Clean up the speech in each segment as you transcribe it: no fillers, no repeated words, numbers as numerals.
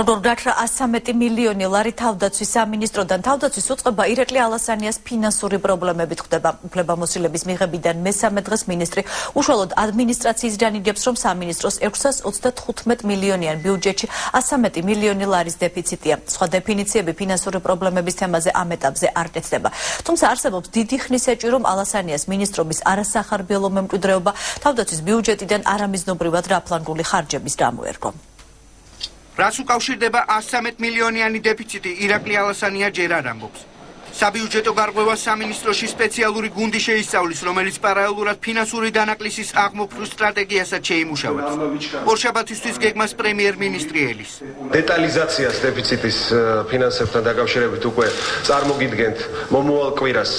პროკურორთა 113 მილიონი ლარი თავდაცვის სამინისტროდან თავდაცვის უწყება ირაკლი ალასანიას ფინანსური პრობლემებით ხდება. უფლებამოსილების მიღებიდან მესამე დღეს მინისტრი უშუალოდ ადმინისტრაციისგან იგებს, რომ სამინისტროს 635 მილიონიან ბიუჯეტში 113 მილიონი ლარის დეფიციტია. სხვა დეფინიციები ფინანსური პრობლემების თემაზე ამ ეტაპზე არ კეთდება. თუმცა არსებობს დიდი ხნის ეჭვი, რომ ალასანიას მინისტრობის არასახარბიელო მემკვიდრეობა თავდაცვის ბიუჯეტიდან არამიზნობრივად რაფლანგული ხარჯების გამოერგო. რაც უკავშირდება 113 მილიონიანი დეფიციტი, ირაკლი ალასანია ჯერ არ ამბობს. საბიუჯეტო გარღვევა სამინისტროში სპეციალური გუნდი შეისწავლის, რომელიც პარალელურად ფინანსური დანაკლისის აღმოფხვრულ სტრატეგიასაც შეიმუშავებს. ორშაბათისთვის გეგმას პრემიერ-მინისტრი ელის. დეტალიზაციას დეფიციტის ფინანსებთან დაკავშირებით უკვე წარმოგიდგენთ მომავალ კვირას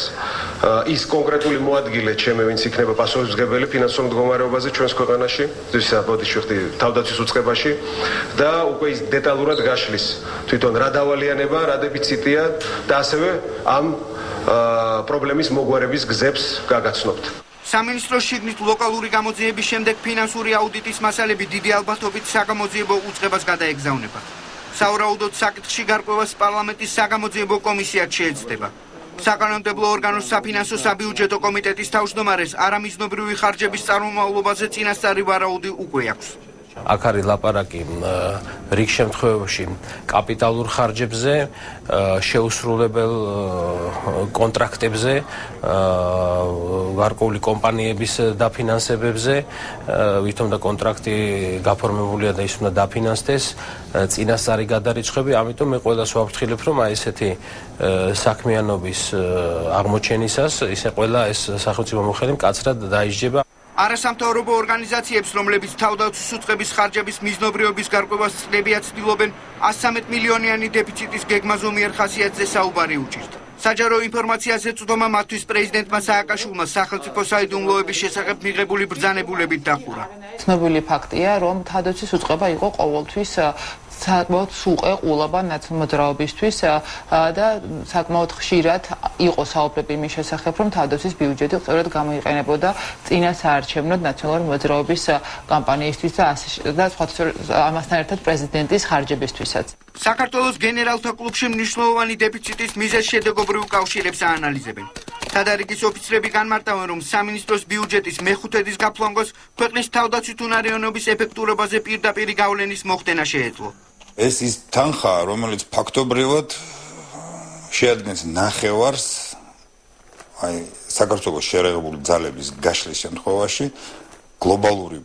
ის კონკრეტული მოადგილე ჩემი, ვინც იქნება პასუხისმგებელი ფინანსურ მდგომარეობაზე ჩვენს ქვეყანაში, ისა ბოდიშვიხტი თავდაცვის უწყებაში და უკვე ის დეტალურად გაშლის თვითონ რა დავალიანება, რა დეფიციტია და ასევე ამ პრობლემის მოგვარების გზებს გაგაცნობთ. სამინისტროს შიგნით ლოკალური გამოძიების შემდეგ ფინანსური აუდიტის მასალები დიდი ალბათობით საგამოძიებო უწყებას გადაეგზავნება. სავარაუდოდ საკითხში გარკვევას პარლამენტის საგამოძიებო კომისიაც შეეცდება. საკანონმდებლო ორგანოს საფინანსო საბიუჯეტო კომიტეტის თავმჯდომარეს არამიზნობრივი ხარჯების წარმომავლობაზე წინასწარი ვარაუდი უკვე აქვს. აქ არის ლაპარაკი რიგ შემთხვევებში კაპიტალურ ხარჯებზე, შეუსრულებელ კონტრაქტებზე, გარკვეული კომპანიების დაფინანსებებზე, ვითომ და კონტრაქტი გაფორმებულია და ის უნდა დაფინანსდეს, წინასწარი გადარიცხვები, ამიტომ მე ყველას ვაფრთხილებ, რომ აი ესეთი საქმიანობის აღმოჩენისას ისე ყველა ეს სახელმწიფო მოხელე მკაცრად დაიჯდება. არასამთავრობო ორგანიზაციებს, რომლებიც თავდაცვის უწყების ხარჯების მიზნობრიობის გარკვევას ცდებიან, ცდილობენ 113 მილიონიანი დეფიციტის გეგმაზომიერ ხასიათზე საუბარი უჭირთ. საჯარო ინფორმაციაზე წვდომა მათთვის პრეზიდენტმა სააკაშვილმა სახელმწიფო საიდუმლოების შესახებ მიღებული ბრძანებულებით დახურა. ცნობილი ფაქტია, რომ თავდაცვის უწყება იყო ყოველთვის საკმაოდ სუყე ყულობა ნაცნობრაობისთვის და საკმაოდ ხშირად იყო საუბრები იმის შესახებ, რომ თავდაცვის ბიუჯეტი სწორედ გამოიყენებოდა წინა საარჩევნოდ ნაციონალური მოძრაობის კამპანიისთვის და ამასთან ერთად პრეზიდენტის ხარჯებისთვისაც. საქართველოს გენერალთა კლუბში მნიშვნელოვანი დეფიციტის მიზეზ-შედეგობრივ კავშირებს აანალიზებენ. სადარიგის ოფიცრები განმარტავენ, რომ სამინისტროს ბიუჯეტის მეხუთედის გაფლანგოს ქვეყნის თავდაცვით უნარიანობის ეფექტურობაზე პირდაპირი გავლენის მოხდენა შეეძლო. ეს ის თანხა, რომელიც ფაქტობრივად შეადგენს ნახევარს აი საქართველოს შერეღებული ძალების გაშლის შემთხვევაში გლობალური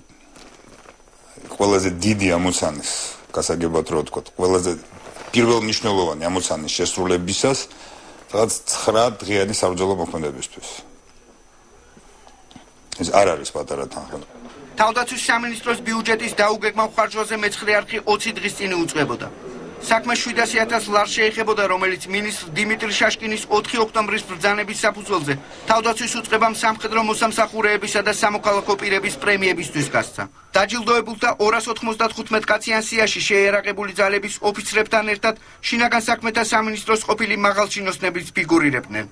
ყველაზე დიდი ამოცანის გასაგებად რო ვთქვათ, ყველაზე პირველ მნიშვნელოვანი ამოცანის შესრულებისას რაღაც 9 დღიანი საბრძოლო მოქმედებისთვის. ეს არ არის პატარა თანხა. თავდაცვის სამინისტროს ბიუჯეტის დაუგეგმა ხარჯვაზე მეცხრე არხი 20 დღის წინ უწყებოდა. საქმე 700.000 ლარს შეეხებოდა, რომელიც მინისტრ დიმიტრი შაშკინის 4 ოქტომბრის ბრძანების საფუძველზე თავდაცვის უწყებამ სამხედრო მოსამსახურეებისა და სამოქალაქო პირების პრემიებისთვის გასცა. დაჯილდოებულთა 295 კაციან სიაში შეიარაღებული ძალების ოფიცრებთან ერთად შინაგან საქმეთა სამინისტროს ყოფილი მაღალჩინოსნებიც ფიგურირებდნენ.